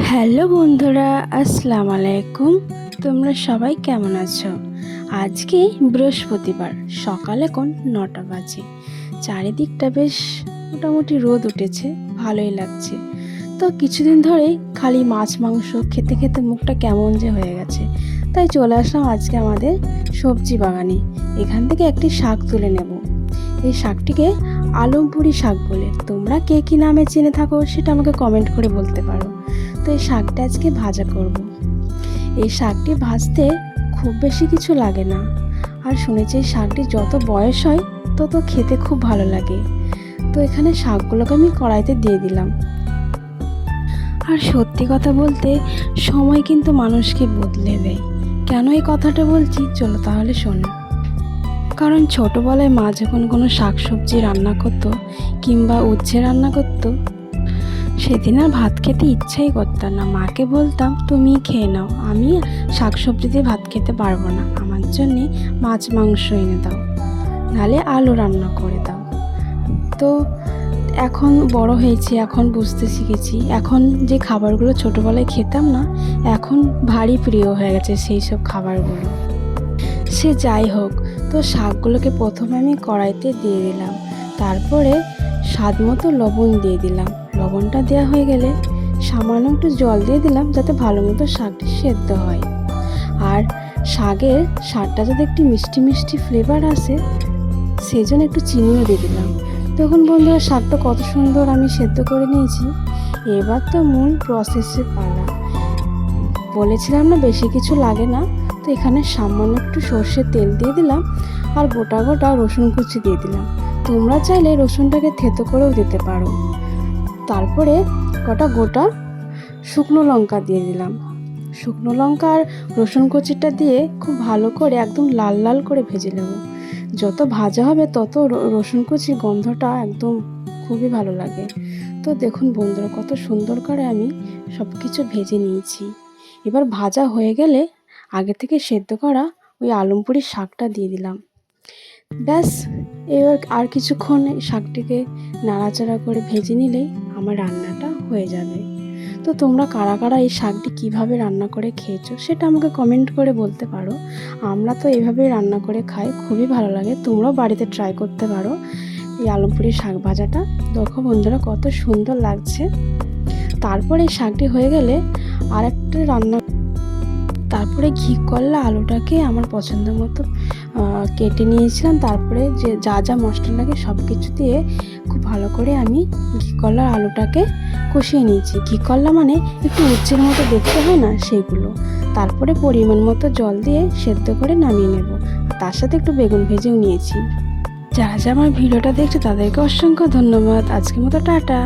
Hello বন্ধুরা, আসসালামু আলাইকুম। তোমরা সবাই কেমন আছো? আজকে বৃহস্পতিবার, সকাল এখন 9টা বাজে। চারিদিকটা বেশ মোটামুটি রোদ উঠেছে, ভালোই লাগছে। তো কিছুদিন ধরেই খালি মাছ মাংস খেতে খেতে মুখটা কেমন যে হয়ে গেছে, তাই চলে আসলাম আজকে আমাদের সবজি বাগানে। এখান থেকে একটি শাক তুলে নেব। এই শাকটিকে আলমপুরি শাক বলে। তোমরা কে কী নামে চিনে থাকো সেটা আমাকে কমেন্ট করে বলতে পারো। তো এই শাকটা আজকে ভাজা করব। এই শাকটি ভাজতে খুব বেশি কিছু লাগে না, আর শুনেছি এই শাকটি যত বয়স হয় তত খেতে খুব ভালো লাগে। তো এখানে শাকগুলোকে আমি কড়াইতে দিয়ে দিলাম। আর সত্যি কথা বলতে সময় কিন্তু মানুষকে বদলে দেয়। কেন এই কথাটা বলছি চলো তাহলে শোনো। কারণ ছোটোবেলায় মা যখন কোনো শাকসবজি রান্না করতো কিংবা উচ্ছে রান্না করতো, সেদিন আর ভাত খেতে ইচ্ছাই করতাম না। মাকে বলতাম তুমি খেয়ে নাও, আমি শাকসবজি দিয়ে ভাত খেতে পারবো না, আমার জন্যে মাছ মাংস এনে দাও, নাহলে আলু রান্না করে দাও। তো এখন বড় হয়েছি, এখন বুঝতে শিখেছি। এখন যে খাবারগুলো ছোটোবেলায় খেতাম না, এখন ভারী প্রিয় হয়ে গেছে সেই সব খাবারগুলো। সে যাই হোক, তো শাকগুলোকে প্রথমে আমি কড়াইতে দিয়ে দিলাম, তারপরে স্বাদ মতো লবণ দিয়ে দিলাম। লবণটা দেওয়া হয়ে গেলে সামান্য একটু জল দিয়ে দিলাম, যাতে ভালো মতো শাকটি সেদ্ধ হয়। আর শাকের স্বাদটা যাতে একটু মিষ্টি মিষ্টি ফ্লেভার আসে, সেই জন্য একটু চিনিও দিয়ে দিলাম। তখন বন্ধুরা শাকটা কত সুন্দর আমি সেদ্ধ করে নিয়েছি। এবার তো মূল প্রসেসে পালা। বলেছিলাম না বেশি কিছু লাগে না। তো এখানে সামান্য একটু সর্ষের তেল দিয়ে দিলাম, আর গোটা গোটা রসুন কুচি দিয়ে দিলাম। তোমরা চাইলে রসুনটাকে থেতো করেও দিতে পারো। তারপরে গোটা গোটা শুকনো লঙ্কা দিয়ে দিলাম। শুকনো লঙ্কা আর রসুন কুচিটা দিয়ে খুব ভালো করে একদম লাল লাল করে ভেজে নেব। যত ভাজা হবে তত রসুন কুচির গন্ধটা একদম খুবই ভালো লাগে। তো দেখুন বন্ধুরা, কত সুন্দর করে আমি সব কিছু ভেজে নিয়েছি। এবার ভাজা হয়ে গেলে আগে থেকে সেদ্ধ করা ওই আলমপুরির শাকটা দিয়ে দিলাম। ব্যাস, এবার আর কিছুক্ষণ শাকটিকে নাড়াচাড়া করে ভেজে নিলেই আমার রান্নাটা হয়ে যাবে। তো তোমরা কারা কারা এই শাকটি কিভাবে রান্না করে খেয়েছো সেটা আমাকে কমেন্ট করে বলতে পারো। আমরা তো এইভাবেই রান্না করে খাই, খুবই ভালো লাগে। তোমরাও বাড়িতে ট্রাই করতে পারো এই আলমপুরির শাক ভাজাটা। দেখো বন্ধুরা কত সুন্দর লাগছে। তারপরে এই শাকটি হয়ে গেলে আর একটা রান্না, তারপরে ঘি করলা আলুটাকে আমার পছন্দ মতো কেটে নিয়েছিলাম। তারপরে যে যা যা মশলা লাগে সব কিছু দিয়ে খুব ভালো করে আমি ঘি করলার আলুটাকে কষিয়ে নিয়েছি। ঘি করলা মানে একটু উচ্ছের মতো দেখতে হয় না, সেগুলো। তারপরে পরিমাণ মতো জল দিয়ে সেদ্ধ করে নামিয়ে নেব। তার সাথে একটু বেগুন ভেজেও নিয়েছি। যারা যা আমার ভিডিওটা দেখছে তাদেরকে অসংখ্য ধন্যবাদ। আজকের মতো টাটা।